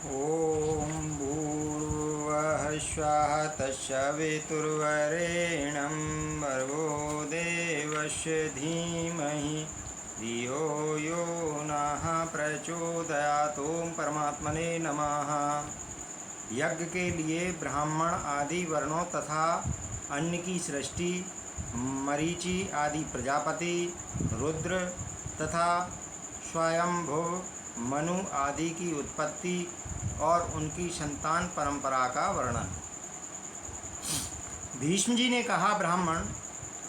ॐ भूर्भुवः स्वः तत्सवितुर्वरेण्यं भर्गो देवस्य धीमहि धियो यो नः प्रचोदयात्। ओम परमात्मने नमः। यज्ञ के लिए ब्राह्मण आदि वर्णों तथा अन्न की सृष्टि, मरीचि आदि प्रजापति, रुद्र तथा स्वयंभुव मनु आदि की उत्पत्ति और उनकी संतान परंपरा का वर्णन। भीष्म जी ने कहा, ब्राह्मण,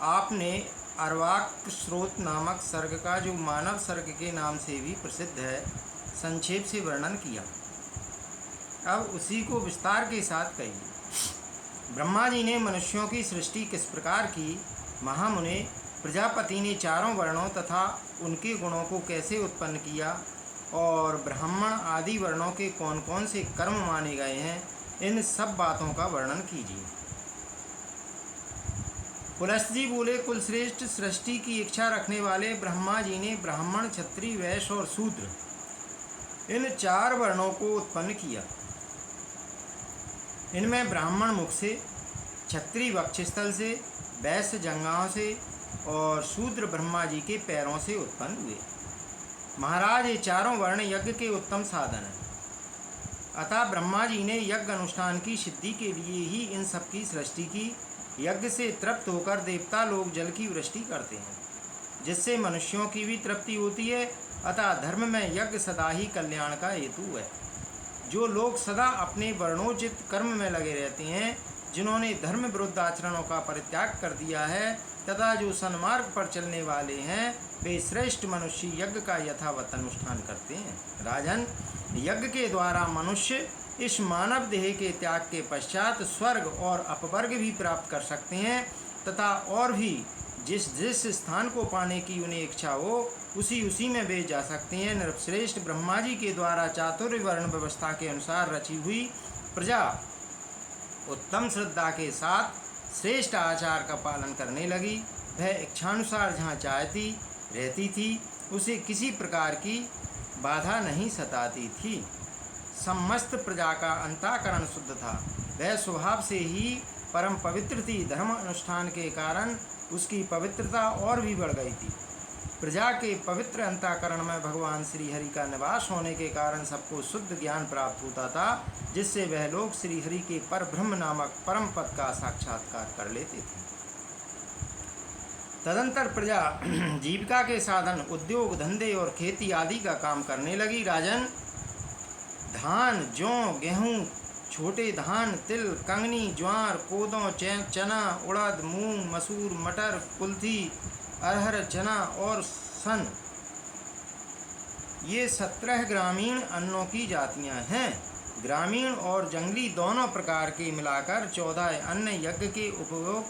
आपने अर्वाक स्रोत नामक सर्ग का, जो मानव सर्ग के नाम से भी प्रसिद्ध है, संक्षेप से वर्णन किया। अब उसी को विस्तार के साथ कहिए। ब्रह्मा जी ने मनुष्यों की सृष्टि किस प्रकार की, महामुने प्रजापति ने चारों वर्णों तथा उनके गुणों को कैसे उत्पन्न किया, और ब्राह्मण आदि वर्णों के कौन कौन से कर्म माने गए हैं, इन सब बातों का वर्णन कीजिए। पुलस्त जी बोले, कुलश्रेष्ठ सृष्टि की इच्छा रखने वाले ब्रह्मा जी ने ब्राह्मण, क्षत्रिय, वैश्य और शूद्र, इन चार वर्णों को उत्पन्न किया। इनमें ब्राह्मण मुख से, क्षत्रिय वक्षस्थल से, वैश्य जंघाओं से और शूद्र ब्रह्मा जी के पैरों से उत्पन्न हुए। महाराज, ये चारों वर्ण यज्ञ के उत्तम साधन हैं। अतः ब्रह्मा जी ने यज्ञ अनुष्ठान की सिद्धि के लिए ही इन सब की सृष्टि की। यज्ञ से तृप्त होकर देवता लोग जल की वृष्टि करते हैं, जिससे मनुष्यों की भी तृप्ति होती है। अतः धर्म में यज्ञ सदा ही कल्याण का हेतु है। जो लोग सदा अपने वर्णोचित कर्म में लगे रहते हैं, जिन्होंने धर्म विरुद्ध आचरणों का परित्याग कर दिया है, तथा जो सन्मार्ग पर चलने वाले हैं, वे श्रेष्ठ मनुष्य यज्ञ का यथावत अनुष्ठान करते हैं। राजन, यज्ञ के द्वारा मनुष्य इस मानव देह के त्याग के पश्चात स्वर्ग और अपवर्ग भी प्राप्त कर सकते हैं, तथा और भी जिस जिस स्थान को पाने की उन्हें इच्छा हो, उसी में वे जा सकते हैं। नृपश्रेष्ठ ब्रह्मा जी के द्वारा चातुर्य वर्ण व्यवस्था के अनुसार रची हुई प्रजा उत्तम श्रद्धा के साथ श्रेष्ठ आचार का पालन करने लगी। वह इच्छानुसार जहाँ चाहती रहती थी, उसे किसी प्रकार की बाधा नहीं सताती थी। समस्त प्रजा का अंतःकरण शुद्ध था। वह स्वभाव से ही परम पवित्र थी। धर्म अनुष्ठान के कारण उसकी पवित्रता और भी बढ़ गई थी। प्रजा के पवित्र अंतःकरण में भगवान श्री हरि का निवास होने के कारण सबको शुद्ध ज्ञान प्राप्त होता था, जिससे वह लोग श्री हरि के पर ब्रह्म नामक परम पद का साक्षात्कार कर लेते थे। तदंतर प्रजा जीविका के साधन, उद्योग धंधे और खेती आदि का काम करने लगी। राजन, धान, जौ, गेहूँ, छोटे धान, तिल, कंगनी, ज्वार, कोदों, चना, उड़द, मूंग, मसूर, मटर, कुल्थी, अरहर, चना और सन, ये 17 ग्रामीण अन्नों की जातियां हैं। ग्रामीण और जंगली दोनों प्रकार के मिलाकर 14 अन्न यज्ञ के उपयोग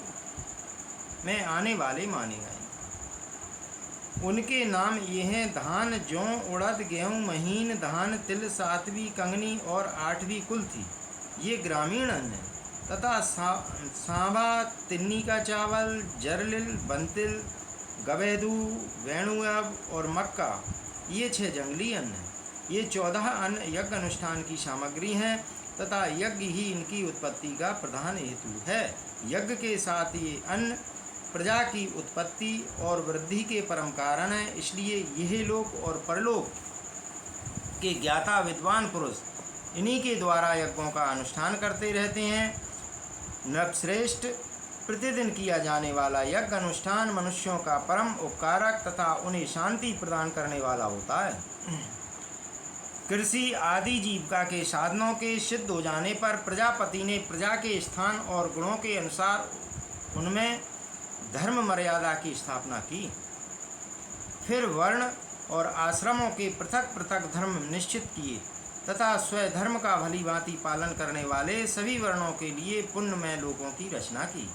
में आने वाले माने गए। उनके नाम ये हैं: धान, जौ, उड़द, गेहूँ, महीन, धान, तिल, सातवीं कंगनी और 8वीं कुल्थी, ये ग्रामीण अन्न हैं। तथा सांबा, तिन्नी का चावल, जरलिल, बंतिल, गवेदू, वेणुअब और मक्का, ये 6 जंगली अन्न हैं। ये 14 अन्न यज्ञ अनुष्ठान की सामग्री हैं, तथा यज्ञ ही इनकी उत्पत्ति का प्रधान हेतु है। यज्ञ के साथ ये अन्न प्रजा की उत्पत्ति और वृद्धि के परम कारण है। इसलिए यह लोक और परलोक के ज्ञाता विद्वान पुरुष इन्हीं के द्वारा यज्ञों का अनुष्ठान करते रहते हैं। नृपश्रेष्ठ, प्रतिदिन किया जाने वाला यज्ञ अनुष्ठान मनुष्यों का परम उपकारक तथा उन्हें शांति प्रदान करने वाला होता है। कृषि आदि जीविका के साधनों के सिद्ध हो जाने पर प्रजापति ने प्रजा के स्थान और गुणों के अनुसार उनमें धर्म मर्यादा की स्थापना की। फिर वर्ण और आश्रमों के पृथक पृथक धर्म निश्चित किए, तथा स्वधर्म का भली भांति पालन करने वाले सभी वर्णों के लिए पुण्यमय लोकों की रचना की।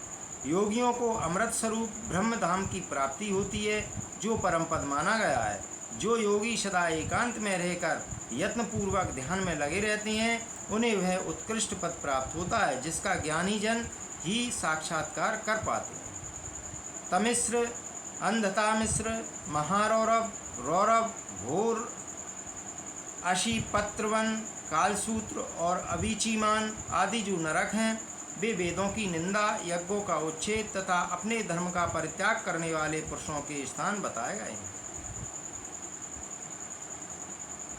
योगियों को अमृत स्वरूप ब्रह्म धाम की प्राप्ति होती है, जो परम पद माना गया है। जो योगी सदा एकांत में रहकर यत्नपूर्वक ध्यान में लगे रहते हैं, उन्हें वह उत्कृष्ट पद प्राप्त होता है, जिसका ज्ञानी जन ही साक्षात्कार कर पाते हैं। तमिश्र, अंधता मिश्र, महारौरव, रौरव, घोर, अशीपत्रवन, कालसूत्र और अभिचीमान आदि जो नरक हैं, वे वेदों की निंदा, यज्ञों का उच्छेद तथा अपने धर्म का परित्याग करने वाले पुरुषों के स्थान बताए गए हैं।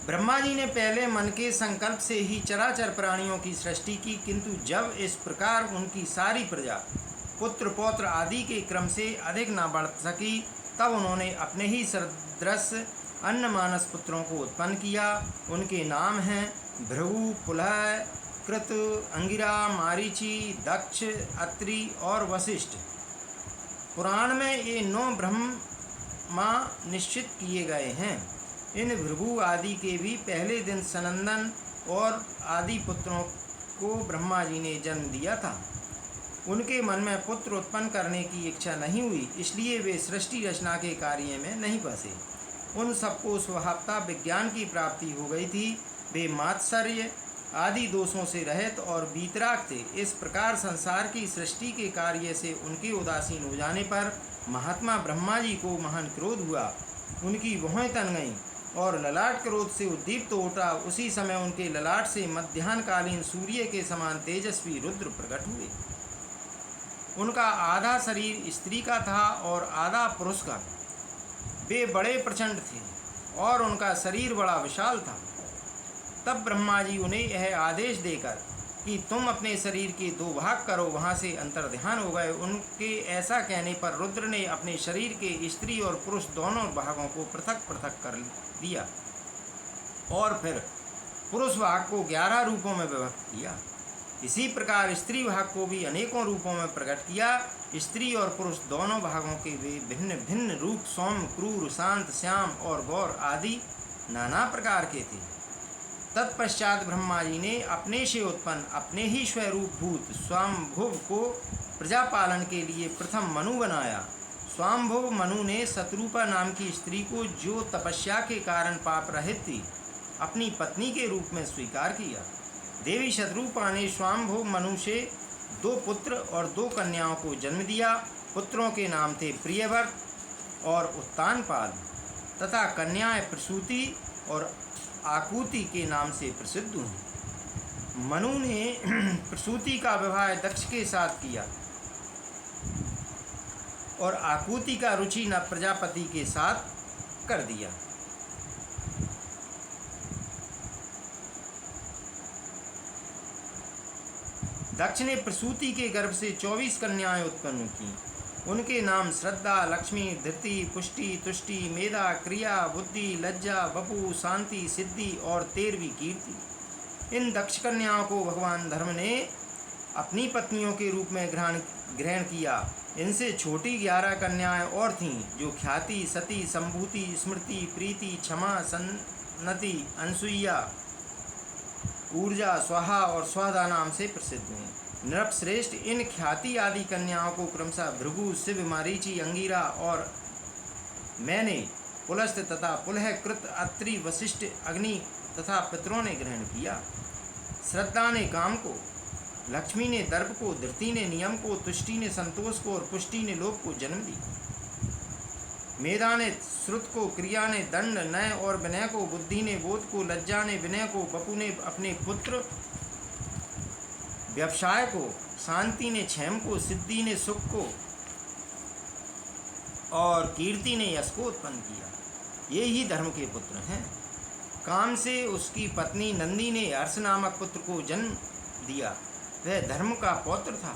ब्रह्मा जी ने पहले मन के संकल्प से ही चराचर प्राणियों की सृष्टि की, किंतु जब इस प्रकार उनकी सारी प्रजा पुत्र पौत्र आदि के क्रम से अधिक न बढ़ सकी, तब उन्होंने अपने ही सदृश अन्य मानस पुत्रों को उत्पन्न किया। उनके नाम हैं भृगु, पुलह, कृत, अंगिरा, मारीचि, दक्ष, अत्रि और वशिष्ठ। पुराण में ये 9 ब्रह्मा निश्चित किए गए हैं। इन भृगु आदि के भी पहले दिन सनंदन और आदि पुत्रों को ब्रह्मा जी ने जन्म दिया था। उनके मन में पुत्र उत्पन्न करने की इच्छा नहीं हुई, इसलिए वे सृष्टि रचना के कार्य में नहीं फंसे। उन सबको स्वभावतः विज्ञान की प्राप्ति हो गई थी। वे मात्सर्य आदि दोषों से रहित और वीतराग थे। इस प्रकार संसार की सृष्टि के कार्य से उनके उदासीन हो जाने पर महात्मा ब्रह्मा जी को महान क्रोध हुआ। उनकी भौहें तन गईं और ललाट क्रोध से उद्दीप्त तो उठा। उसी समय उनके ललाट से मध्याह्नकालीन सूर्य के समान तेजस्वी रुद्र प्रकट हुए। उनका आधा शरीर स्त्री का था और आधा पुरुष का। वे बड़े प्रचंड थे और उनका शरीर बड़ा विशाल था। तब ब्रह्मा जी उन्हें यह आदेश देकर कि तुम अपने शरीर के 2 भाग करो, वहाँ से अंतर्ध्यान हो गए। उनके ऐसा कहने पर रुद्र ने अपने शरीर के स्त्री और पुरुष दोनों भागों को पृथक पृथक कर दिया और फिर पुरुष भाग को 11 रूपों में विभक्त किया। इसी प्रकार स्त्री भाग को भी अनेकों रूपों में प्रकट किया। स्त्री और पुरुष दोनों भागों के वे भिन्न भिन्न रूप सौम्य, क्रूर, शांत, श्याम और गौर आदि नाना प्रकार के थे। तत्पश्चात ब्रह्मा जी ने अपने से उत्पन्न अपने ही स्वरूप भूत स्वाम्भुव को प्रजापालन के लिए प्रथम मनु बनाया। स्वाम्भुव मनु ने शत्रुपा नाम की स्त्री को, जो तपस्या के कारण पाप रहित थी, अपनी पत्नी के रूप में स्वीकार किया। देवी शत्रुपा ने स्वाम्भुव मनु से 2 पुत्र और 2 कन्याओं को जन्म दिया। पुत्रों के नाम थे प्रियव्रत और उत्तानपाद तथा कन्याएं प्रसूति और आकुति के नाम से प्रसिद्ध हुई। मनु ने प्रसूति का विवाह दक्ष के साथ किया और आकुति का रुचि न प्रजापति के साथ कर दिया। दक्ष ने प्रसूति के गर्भ से 24 कन्याएं उत्पन्न की। उनके नाम श्रद्धा, लक्ष्मी, धृति, पुष्टि, तुष्टि, मेधा, क्रिया, बुद्धि, लज्जा, वपु, शांति, सिद्धि और 13वीं कीर्ति। इन दक्ष कन्याओं को भगवान धर्म ने अपनी पत्नियों के रूप में ग्रहण किया। इनसे छोटी 11 कन्याएं और थीं, जो ख्याति, सती, संभूति, स्मृति, प्रीति, क्षमा, सन्नति, अनसुईया, ऊर्जा, स्वाहा और स्वादा नाम से प्रसिद्ध हुई। नृपश्रेष्ठ इन ख्याति आदि कन्याओं को क्रमशः भृगु, शिव, मारीचि, अंगिरा और मैंने, पुलस्त्य तथा पुलह, कृत, अत्रि, वशिष्ठ, अग्नि तथा पितरों ने ग्रहण किया। श्रद्धा ने काम को, लक्ष्मी ने दर्प को, धृति ने नियम को, तुष्टि ने संतोष को और पुष्टि ने लोभ को जन्म दी। मेधा ने श्रुत को, क्रिया ने दंड, नय और विनय को, बुद्धि ने बोध को, लज्जा ने विनय को, वपु ने अपने पुत्र व्यवसाय को, शांति ने क्षेम को, सिद्धि ने सुख को और कीर्ति ने यश को उत्पन्न किया। ये ही धर्म के पुत्र हैं। काम से उसकी पत्नी नंदी ने हर्ष नामक पुत्र को जन्म दिया। वह धर्म का पौत्र था।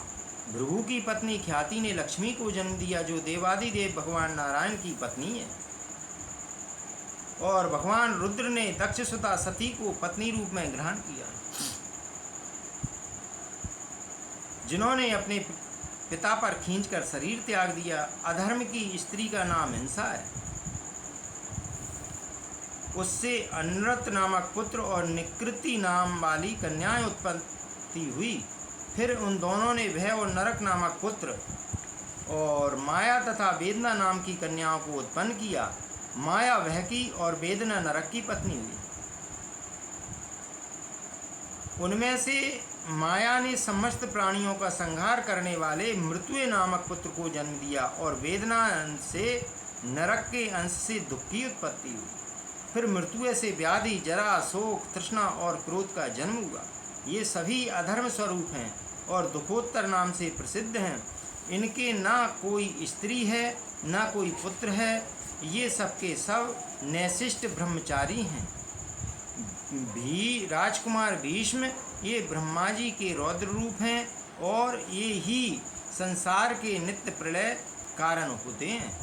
भृगु की पत्नी ख्याति ने लक्ष्मी को जन्म दिया, जो देवादिदेव भगवान नारायण की पत्नी है। और भगवान रुद्र ने दक्षसुता सती को पत्नी रूप में ग्रहण किया, जिन्होंने अपने पिता पर खींचकर शरीर त्याग दिया। अधर्म की स्त्री का नाम हिंसा है। उससे अनृत नामक पुत्र और निकृति नाम वाली कन्याएं उत्पत्ति हुई। फिर उन दोनों ने भय और नरक नामक पुत्र और माया तथा वेदना नाम की कन्याओं को उत्पन्न किया। माया वह की और वेदना नरक की पत्नी हुई। उनमें से माया ने समस्त प्राणियों का संहार करने वाले मृत्यु नामक पुत्र को जन्म दिया और वेदना से नरक के अंश से दुख की उत्पत्ति हुई। फिर मृत्यु से व्याधि, जरा, शोक, तृष्णा और क्रोध का जन्म हुआ। ये सभी अधर्म स्वरूप हैं और दुखोत्तर नाम से प्रसिद्ध हैं। इनके ना कोई स्त्री है, ना कोई पुत्र है। ये सबके सब नैशिष्ट ब्रह्मचारी हैं। राजकुमार भीष्म ये ब्रह्मा जी के रौद्र रूप हैं और ये ही संसार के नित्य प्रलय कारण होते हैं।